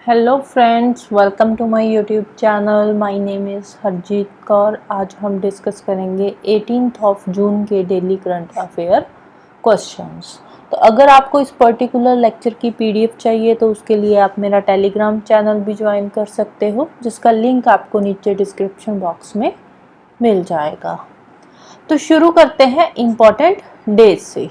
Hello friends, welcome to my YouTube channel. My name is Harjeet Kaur. आज हम discuss करेंगे 18 of June के daily current affair questions. तो अगर आपको इस पर्टिकुलर लेक्चर की पीडीएफ चाहिए तो उसके लिए आप मेरा टेलीग्राम चैनल भी ज्वाइन कर सकते हो, जिसका लिंक आपको नीचे डिस्क्रिप्शन बॉक्स में मिल जाएगा। तो शुरू करते हैं इम्पॉर्टेंट डेज से।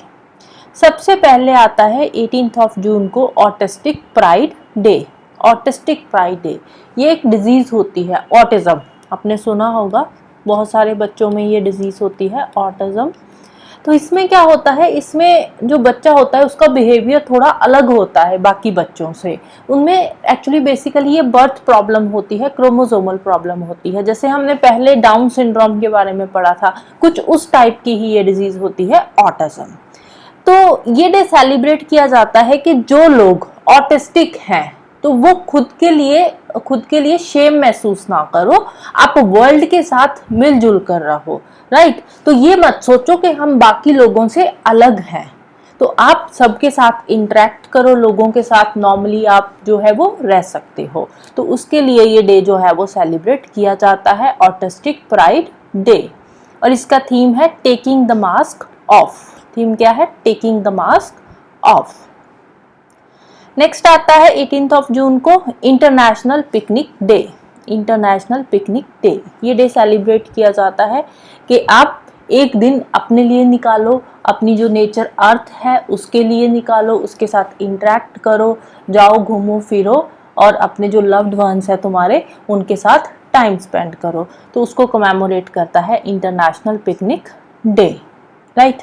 सबसे पहले आता है 18 ऑफ जून को autistic pride day. Autistic pride day, ये एक डिजीज़ होती है ऑटिज़म। आपने सुना होगा, बहुत सारे बच्चों में ये डिजीज़ होती है ऑटिज़म। तो इसमें क्या होता है, इसमें जो बच्चा होता है उसका बिहेवियर थोड़ा अलग होता है बाकी बच्चों से। उनमें एक्चुअली बेसिकली ये बर्थ प्रॉब्लम होती है, क्रोमोसोमल प्रॉब्लम होती है। जैसे हमने पहले डाउन सिंड्रोम के बारे में पढ़ा था, कुछ उस टाइप की ही ये डिजीज़ होती है ऑटिज़म। तो ये डे सेलिब्रेट किया जाता है कि जो लोग ऑटिस्टिक हैं तो वो खुद के लिए शेम महसूस ना करो, आप वर्ल्ड के साथ मिलजुल कर रहो। राइट, तो ये मत सोचो कि हम बाकी लोगों से अलग हैं। तो आप सबके साथ इंटरेक्ट करो, लोगों के साथ नॉर्मली आप जो है वो रह सकते हो। तो उसके लिए ये डे जो है वो सेलिब्रेट किया जाता है, ऑटिस्टिक प्राइड डे। और इसका थीम है taking the mask of. Theme क्या है? Taking the mask of. Next आता है 18 ऑफ जून को international picnic day. International picnic day, ये डे सेलिब्रेट किया जाता है कि आप एक दिन अपने लिए निकालो, अपनी जो नेचर अर्थ है उसके लिए निकालो, उसके साथ इंटरेक्ट करो, जाओ घूमो फिरो और अपने जो लव्ड वंस है तुम्हारे उनके साथ टाइम स्पेंड करो। तो उसको कमेमोरेट करता है international picnic day. Right,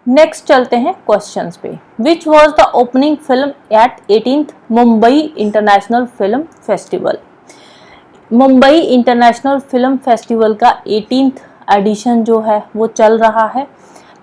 next चलते हैं क्वेश्चंस पे। Which was the opening film at 18th Mumbai international film festival. Mumbai international film festival का 18th एडिशन जो है वो चल रहा है।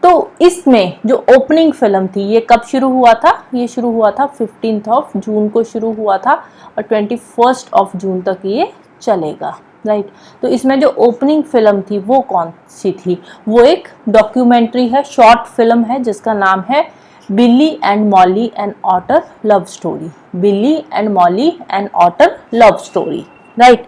तो इसमें जो ओपनिंग फिल्म थी, ये कब शुरू हुआ था? ये शुरू हुआ था 15 ऑफ जून को शुरू हुआ था और 21 ऑफ जून तक ये चलेगा। राइट, तो इसमें जो ओपनिंग फिल्म थी वो कौन सी थी? वो एक डॉक्यूमेंट्री है, शॉर्ट फिल्म है, जिसका नाम है Billy and Molly and otter love story. Billy and Molly and otter love story. Right,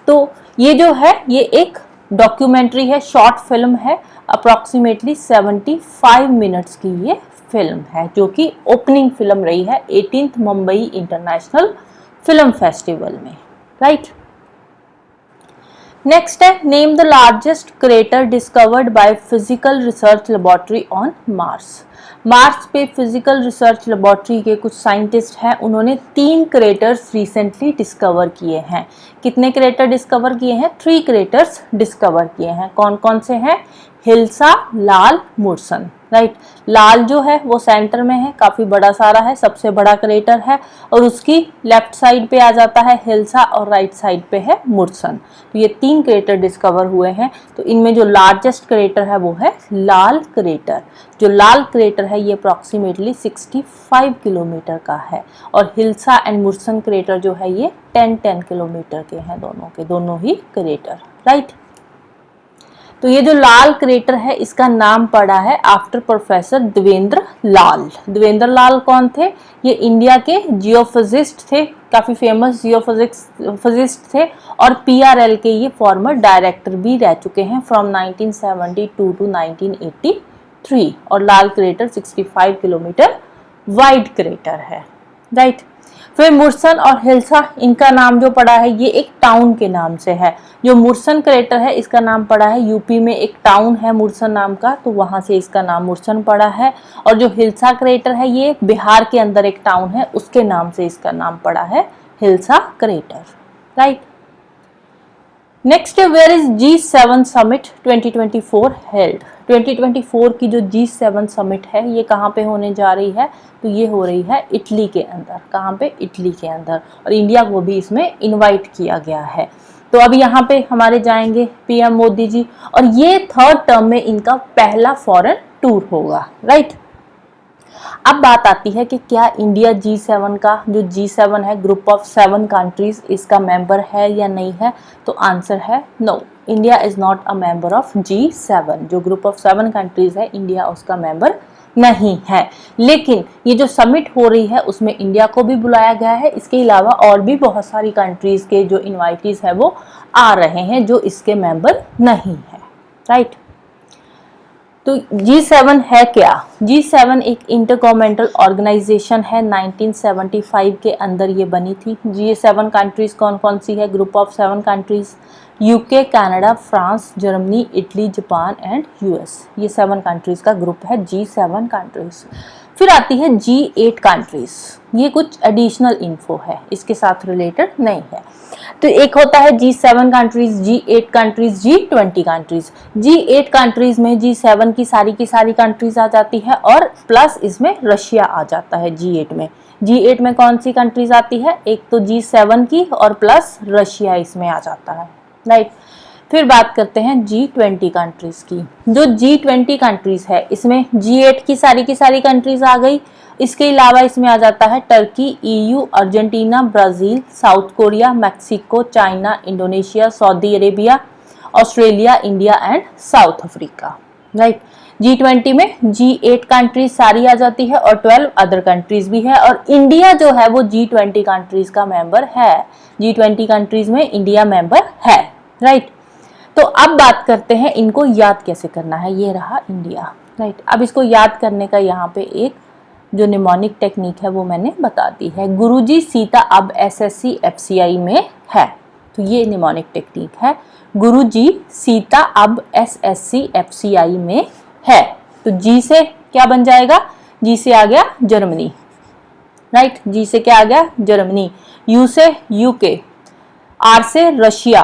तो ये जो है ये एक डॉक्यूमेंट्री है, शॉर्ट फिल्म है, अप्रॉक्सीमेटली 75 मिनट्स की ये फिल्म है, जो कि ओपनिंग फिल्म रही है 18th Mumbai international film festival में। राइट, नेक्स्ट है name the largest crater discovered by physical research laboratory on Mars. Mars पे फिजिकल रिसर्च लेबोरेटरी के कुछ साइंटिस्ट हैं, उन्होंने 3 क्रेटर्स रिसेंटली डिस्कवर किए हैं। कितने क्रेटर डिस्कवर किए हैं? 3 क्रेटर्स डिस्कवर किए हैं। कौन कौन से हैं? हिल्सा, लाल, मुर्सन। राइट, लाल जो है वो सेंटर में है, काफी बड़ा सारा है, सबसे बड़ा क्रेटर है, और उसकी लेफ्ट साइड पे आ जाता है हिल्सा और राइट साइड पे है मुर्सन। तो ये 3 क्रेटर डिस्कवर हुए हैं। तो इनमें जो लार्जेस्ट क्रेटर है वो है लाल क्रेटर। जो लाल क्रेटर है ये अप्रॉक्सीमेटली 65 किलोमीटर का है, और हिल्सा एंड मुर्सन क्रेटर जो है ये 10 किलोमीटर के हैं, दोनों ही क्रेटर। राइट, तो ये जो लाल क्रेटर है इसका नाम पड़ा है आफ्टर प्रोफेसर देवेंद्र लाल। देवेंद्र लाल कौन थे? ये इंडिया के जियोफिजिस्ट थे, काफ़ी फेमस जियोफिजिस्ट थे, और पीआरएल के ये फॉर्मर डायरेक्टर भी रह चुके हैं फ्रॉम 1972 टू 1983। और लाल क्रेटर 65 किलोमीटर वाइड क्रेटर है। राइट, फिर मुर्सन और हिल्सा, इनका नाम जो पड़ा है ये एक टाउन के नाम से है। जो मुर्सन क्रेटर है इसका नाम पड़ा है, यूपी में एक टाउन है मुर्सन नाम का, तो वहां से इसका नाम मुर्सन पड़ा है। और जो हिल्सा क्रेटर है ये बिहार के अंदर एक टाउन है, उसके नाम से इसका नाम पड़ा है Hilsa crater. Right, next, where is G7 summit 2024 held. 2024 की जो G7 समिट है ये कहाँ पे होने जा रही है? तो ये हो रही है इटली के अंदर। कहाँ पे? इटली के अंदर, और इंडिया को भी इसमें इनवाइट किया गया है। तो अब यहाँ पे हमारे जाएंगे पीएम मोदी जी, और ये 3rd टर्म में इनका पहला फॉरेन टूर होगा। राइट, अब बात आती है कि क्या इंडिया G7 का जो G7 है, ग्रुप ऑफ 7 कंट्रीज, इसका मेंबर है या नहीं है? तो आंसर है no, India is not a member of G7। जो ग्रुप ऑफ 7 कंट्रीज है, इंडिया उसका मेंबर नहीं है। लेकिन ये जो समिट हो रही है उसमें इंडिया को भी बुलाया गया है। इसके अलावा और भी बहुत सारी कंट्रीज के जो इनवाइटीज है वो आ रहे हैं जो इसके मेंबर नहीं है, राइट। तो G7 है क्या? G7 एक इंटरगवर्नमेंटल ऑर्गेनाइजेशन है, 1975 के अंदर ये बनी थी। G7 कंट्रीज कौन कौन सी है? Group of 7 countries, UK, Canada, France, Germany, Italy, Japan and US. ये 7 कंट्रीज का ग्रुप है G7 कंट्रीज। फिर आती है G8 कंट्रीज। ये कुछ एडिशनल इन्फो है, इसके साथ रिलेटेड नहीं है। तो एक होता है G7 countries, G8 countries, G20 countries. G8 countries में G7 की सारी कंट्रीज आ जाती है और प्लस इसमें रशिया आ जाता है G8 में। G8 में कौन सी कंट्रीज आती है? एक तो G7 की और प्लस रशिया इसमें आ जाता है, राइट। फिर बात करते हैं G20 कंट्रीज की। जो G20 कंट्रीज है इसमें G8 की सारी कंट्रीज आ गई। इसके अलावा इसमें आ जाता है Turkey, EU, Argentina, Brazil, south Korea, Mexico, China, Indonesia, Saudi Arabia, Australia, India and South Africa, right. G20 में G8 कंट्रीज सारी आ जाती है और 12 अदर कंट्रीज भी है और इंडिया जो है वो G20 कंट्रीज का मेंबर है। G20 कंट्रीज में इंडिया मेंबर है, राइट। तो अब बात करते हैं इनको याद कैसे करना है। ये रहा इंडिया, राइट। अब इसको याद करने का यहाँ पे एक जो निमोनिक टेक्निक है वो मैंने बता दी है। गुरुजी सीता अब SSC FCI में है, तो ये निमोनिक टेक्निक है। गुरुजी सीता अब SSC FCI में है। तो G से क्या बन जाएगा? G से आ गया जर्मनी, राइट। G से क्या आ गया? जर्मनी। U से UK, R से रशिया,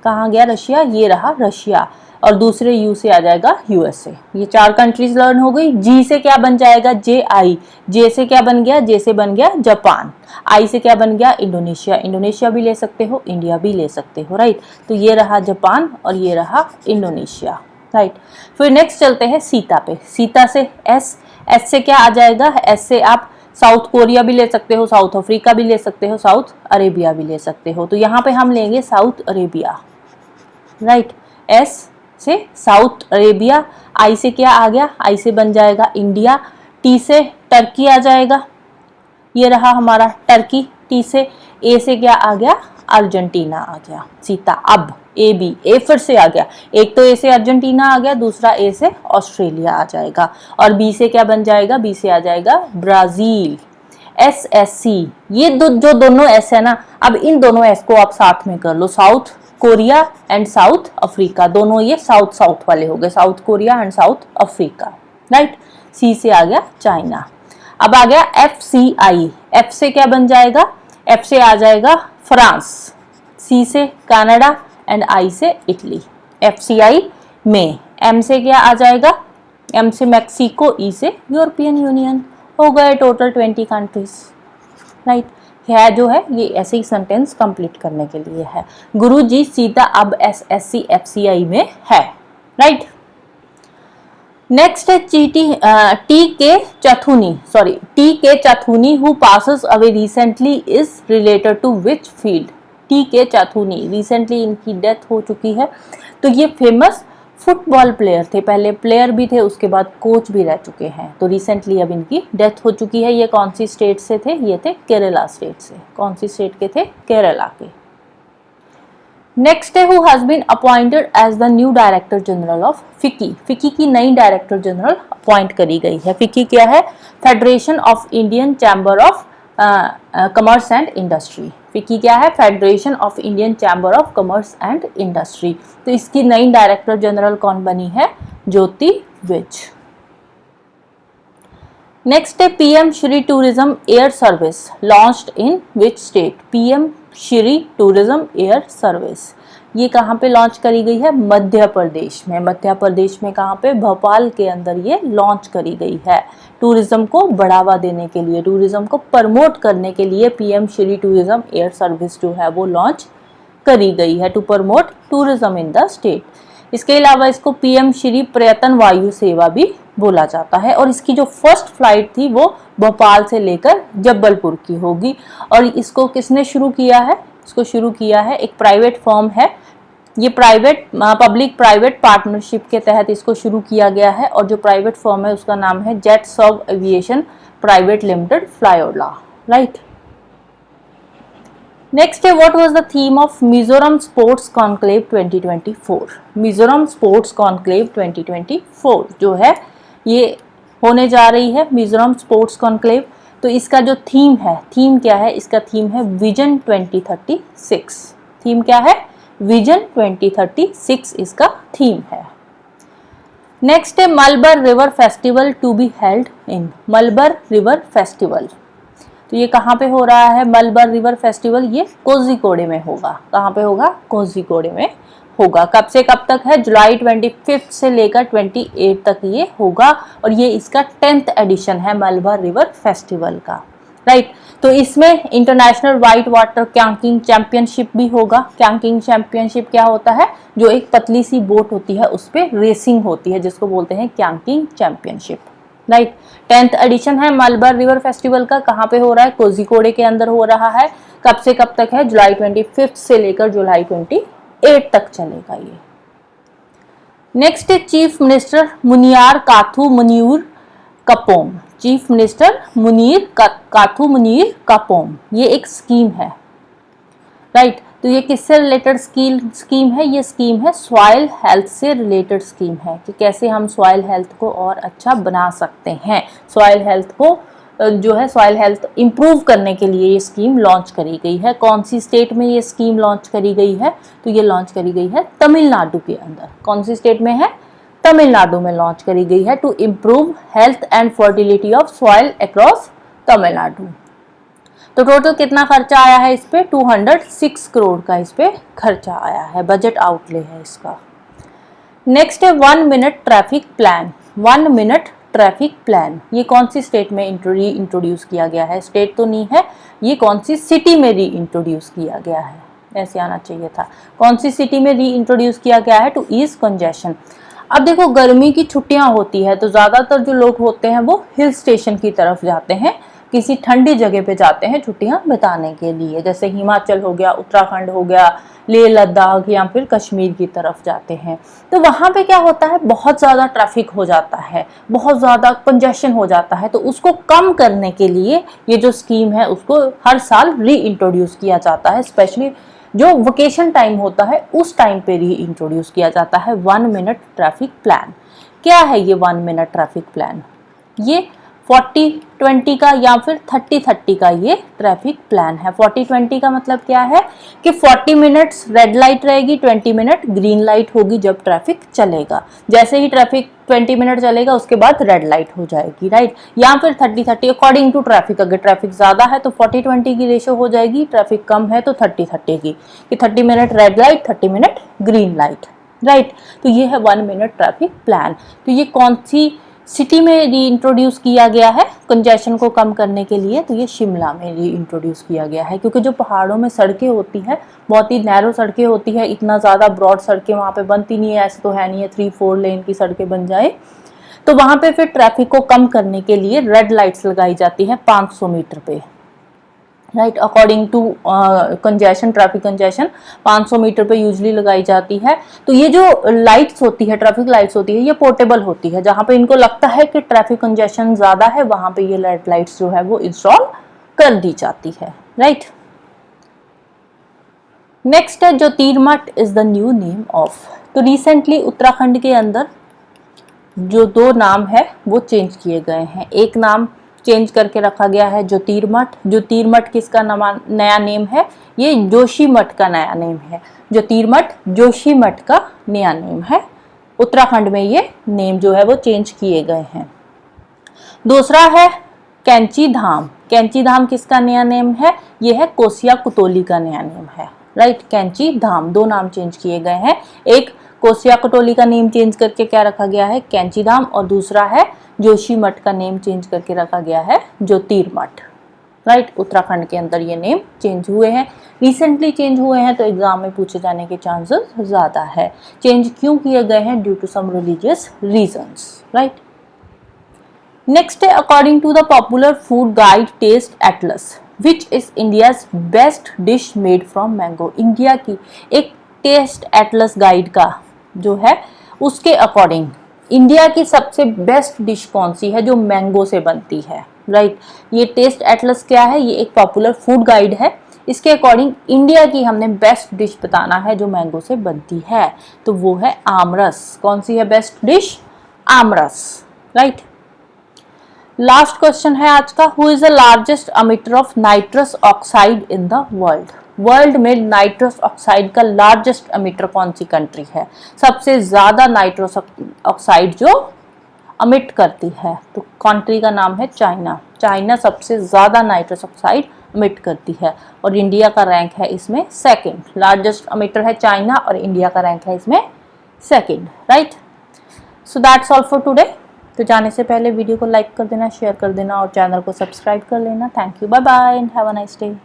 कहाँ गया रशिया? ये रहा रशिया। और दूसरे U से आ जाएगा USA। ये 4 कंट्रीज लर्न हो गई। G से क्या बन जाएगा? JI। J से क्या बन गया? J से बन गया जापान। I से क्या बन गया? इंडोनेशिया। इंडोनेशिया भी ले सकते हो, इंडिया भी ले सकते हो, राइट। तो ये रहा जापान और ये रहा इंडोनेशिया, राइट। फिर नेक्स्ट चलते हैं सीता पे। सीता से S, S से क्या आ जाएगा? S से आप साउथ कोरिया भी ले सकते हो, साउथ अफ्रीका भी ले सकते हो, साउथ अरेबिया भी ले सकते हो। तो यहाँ पे हम लेंगे साउथ अरेबिया, राइट। S से साउथ अरेबिया। I से क्या आ गया? I से बन जाएगा इंडिया। T से टर्की आ जाएगा, ये रहा हमारा टर्की। T से A से क्या आ गया? अर्जेंटीना आ गया। सीता अब AB, A फिर से आ गया। एक तो A से अर्जेंटीना आ गया, दूसरा A से ऑस्ट्रेलिया आ जाएगा। और B से क्या बन जाएगा? B से आ जाएगा ब्राजील। SSC, ये जो दोनों S है ना, अब इन दोनों S को आप साथ में कर लो। South Korea and South Africa, दोनों ये साउथ वाले हो गए, South Korea and South Africa, right. C से आ गया चाइना। अब आ गया FCI। F से क्या बन जाएगा? F से आ जाएगा फ्रांस। C से कनाडा एंड I से इटली। FCI में M से क्या आ जाएगा? M से मैक्सिको, E से यूरोपियन यूनियन। हो गए टोटल 20 कंट्रीज, राइट। है जो है ये ऐसे ही सेंटेंस कंप्लीट करने के लिए है। गुरुजी सीता अब SSC FCI में है, राइट। नेक्स्ट है T K Chathunni who passes away recently is related to which field? T K चथुनी, recently इनकी डेथ हो चुकी है। तो ये फेमस फुटबॉल प्लेयर थे, पहले प्लेयर भी थे, उसके बाद कोच भी रह चुके हैं। तो रिसेंटली अब इनकी डेथ हो चुकी है। ये कौन सी स्टेट से थे? ये थे केरला स्टेट से। कौन सी स्टेट के थे? केरला के। नेक्स्ट है who has been appointed as the new director general of FICCI. FICCI की नई डायरेक्टर जनरल अपॉइंट करी गई है। फिक्की क्या है? Federation of Indian chamber of commerce and industry. FICCI क्या है? Federation of Indian chamber of commerce and industry. तो इसकी नई डायरेक्टर जनरल कौन बनी है? ज्योति विज। नेक्स्ट है PM Shri tourism air service launched in which state? PM Shri tourism air service ये कहाँ पे लॉन्च करी गई है? मध्य प्रदेश में। मध्य प्रदेश में कहाँ पे? भोपाल के अंदर ये लॉन्च करी गई है। टूरिज्म को बढ़ावा देने के लिए, टूरिज्म को प्रमोट करने के लिए PM Shri tourism air service जो है वो लॉन्च करी गई है to promote tourism in the state. इसके अलावा इसको PM श्री पर्यटन वायु सेवा भी बोला जाता है। और इसकी जो फर्स्ट फ्लाइट थी वो भोपाल से लेकर जबलपुर की होगी। और इसको किसने शुरू किया है? इसको शुरू किया है एक प्राइवेट फर्म है, ये प्राइवेट पब्लिक प्राइवेट पार्टनरशिप के तहत इसको शुरू किया गया है और जो प्राइवेट फर्म है उसका नाम है Jetserve aviation private limited Flyola, right. Next है what was the theme of Mizoram sports conclave 2024। Mizoram sports conclave 2024 जो है ये होने जा रही है मिजोरम स्पोर्ट्स कॉन्क्लेव। तो इसका जो थीम है, थीम क्या है, इसका थीम है विजन 2036। थीम क्या है, विजन 2036 इसका थीम है। नेक्स्ट है Malabar river festival to be held in. Malabar river festival, तो ये कहाँ पे हो रहा है मलबर रिवर फेस्टिवल, ये कोझिकोडे में होगा। कहाँ पे होगा, कोझिकोडे में होगा। कब से कब तक है, जुलाई 25 से लेकर 28 तक ये होगा और ये इसका 10th एडिशन है मलबर रिवर फेस्टिवल का, राइट। तो इसमें इंटरनेशनल वाइट वाटर कैंकिंग चैंपियनशिप भी होगा। कैंकिंग चैंपियनशिप क्या होता है, जो एक पतली सी बोट होती है उस पर रेसिंग होती है जिसको बोलते हैं कैंकिंग चैंपियनशिप, राइट। 10th एडिशन है मलबर रिवर फेस्टिवल का। कहाँ पे हो रहा है, कोझिकोडे के अंदर हो रहा है। कब से कब तक है, जुलाई 25 से लेकर जुलाई 28 तक चलेगा ये। नेक्स्ट है चीफ मिनिस्टर मुनियार काथू मुनीर कपोम। चीफ मिनिस्टर मुनीर काथू मुनीर कपोम, ये एक स्कीम है, राइट। तो ये किससे रिलेटेड स्कीम है, ये स्कीम है सॉइल हेल्थ से रिलेटेड स्कीम है कि कैसे हम सॉइल हेल्थ को और अच्छा बना सकते हैं। सॉइल हेल्थ को जो है सॉइल हेल्थ इंप्रूव करने के लिए ये स्कीम लॉन्च करी गई है। कौन सी स्टेट में ये स्कीम लॉन्च करी गई है, तो ये लॉन्च करी गई है तमिलनाडु के अंदर। कौन सी स्टेट में है, तमिलनाडु में लॉन्च करी गई है to improve health and fertility of soil across Tamil Nadu. तो टोटल कितना खर्चा आया है इस पे, 206 करोड़ का इस पे खर्चा आया है, बजट आउटले है इसका। नेक्स्ट है 1 minute traffic plan. 1 minute traffic plan, ये कौन सी स्टेट में इंट्रोड्यूस किया गया है, स्टेट तो नहीं है, ये कौन सी सिटी में री इंट्रोड्यूस किया गया है, ऐसे आना चाहिए था। कौन सी सिटी में री इंट्रोड्यूस किया गया है, टू ईज कंजेशन। अब देखो गर्मी की छुट्टियां होती है तो ज्यादातर जो लोग होते हैं वो हिल स्टेशन की तरफ जाते हैं, किसी ठंडी जगह पे जाते हैं छुट्टियां बिताने के लिए, जैसे हिमाचल हो गया, उत्तराखंड हो गया, लेह लद्दाख या फिर कश्मीर की तरफ जाते हैं। तो वहाँ पे क्या होता है, बहुत ज़्यादा ट्रैफिक हो जाता है, बहुत ज़्यादा कंजेशन हो जाता है। तो उसको कम करने के लिए ये जो स्कीम है उसको हर साल री इंट्रोड्यूस किया जाता है, स्पेशली जो वेकेशन टाइम होता है उस टाइम पे री इंट्रोड्यूस किया जाता है 1 मिनट ट्रैफिक प्लान। क्या है ये 1 मिनट ट्रैफिक प्लान, ये 40-20 का या फिर 30-30 का ये ट्रैफिक प्लान है। 40-20 का मतलब क्या है कि 40 मिनट्स रेड लाइट रहेगी, 20 मिनट ग्रीन लाइट होगी जब ट्रैफिक चलेगा। जैसे ही ट्रैफिक 20 मिनट चलेगा उसके बाद रेड लाइट हो जाएगी, राइट। या फिर 30-30 अकॉर्डिंग टू ट्रैफिक, अगर ट्रैफिक ज़्यादा है तो 40-20 की रेशो हो जाएगी, ट्रैफिक कम है तो 30-30 की, कि 30 minute red light 30 minute green light, right. तो ये है 1 मिनट ट्रैफिक प्लान। तो ये कौन सी सिटी में री इंट्रोड्यूस किया गया है कंजेशन को कम करने के लिए, तो ये शिमला में री इंट्रोड्यूस किया गया है। क्योंकि जो पहाड़ों में सड़कें होती हैं बहुत ही नैरो सड़कें होती है, इतना ज़्यादा ब्रॉड सड़कें वहाँ पे बनती नहीं है, ऐसे तो है नहीं है 3-4 लेन की सड़कें बन जाए। तो वहाँ पे फिर ट्रैफिक को कम करने के लिए रेड लाइट्स लगाई जाती हैं 500 मीटर पे, right. According to congestion, traffic congestion 500 meter पे यूजली लगाई जाती है। तो ये जो लाइट्स होती है, ट्रैफिक लाइट्स होती है, ये पोर्टेबल होती है। जहाँ पे इनको लगता है कि ट्रैफिक कंजेशन ज़्यादा है वहाँ पे ये रेड लाइट्स जो है वो इंस्टॉल कर दी जाती है, राइट। नेक्स्ट है Jyotirmath is the new name of. तो रिसेंटली उत्तराखंड के अंदर जो 2 नाम है वो चेंज किए गए हैं। एक नाम चेंज करके रखा गया है ज्योतिर्मठ। ज्योतिर्मठ किसका नया नेम है, ये जोशीमठ का नया नेम है। ज्योतिर्मठ जोशीमठ का नया नेम है। उत्तराखंड में ये नेम जो है वो चेंज किए गए हैं। दूसरा है कैंची धाम। कैंची धाम किसका नया नेम है, ये है कोसिया कुतोली का नया नेम है, राइट। कैंची धाम, 2 नाम चेंज किए गए हैं। एक कोसिया कुतोली का नेम चेंज करके क्या रखा गया है, कैंची धाम, और दूसरा है जोशीमठ का नेम चेंज करके रखा गया है ज्योतिर्मठ, राइट। उत्तराखंड के अंदर ये नेम चेंज हुए हैं, रिसेंटली चेंज हुए हैं, तो एग्जाम में पूछे जाने के चांसेस ज़्यादा है। चेंज क्यों किए गए हैं, due to some religious reasons, right. Next है according to the popular food guide Taste Atlas which is India's best dish made from mango. India की एक टेस्ट एटलस गाइड का जो है उसके अकॉर्डिंग इंडिया की सबसे बेस्ट डिश कौन सी है जो मैंगो से बनती है, राइट। ये टेस्ट एटलस क्या है, ये एक पॉपुलर फूड गाइड है। इसके अकॉर्डिंग इंडिया की हमने बेस्ट डिश बताना है जो मैंगो से बनती है, तो वो है आमरस। कौन सी है बेस्ट डिश? आमरस, राइट। लास्ट क्वेश्चन है आज का, who is the largest ammeter of nitrous oxide in the world? World में नाइट्रस ऑक्साइड का लार्जेस्ट अमिटर कौन सी कंट्री है? सबसे ज्यादा नाइट्रस ऑक्साइड जो अमिट करती है, तो कंट्री का नाम है चाइना। चाइना सबसे ज्यादा नाइट्रस ऑक्साइड अमिट करती है और इंडिया का रैंक है इसमें सेकंड। लार्जेस्ट अमिटर है चाइना और इंडिया का रैंक है इसमें second, right. So that's all for today. तो जाने से पहले वीडियो को लाइक कर देना, शेयर कर देना और चैनल को सब्सक्राइब कर लेना। Thank you, bye bye and have a nice day.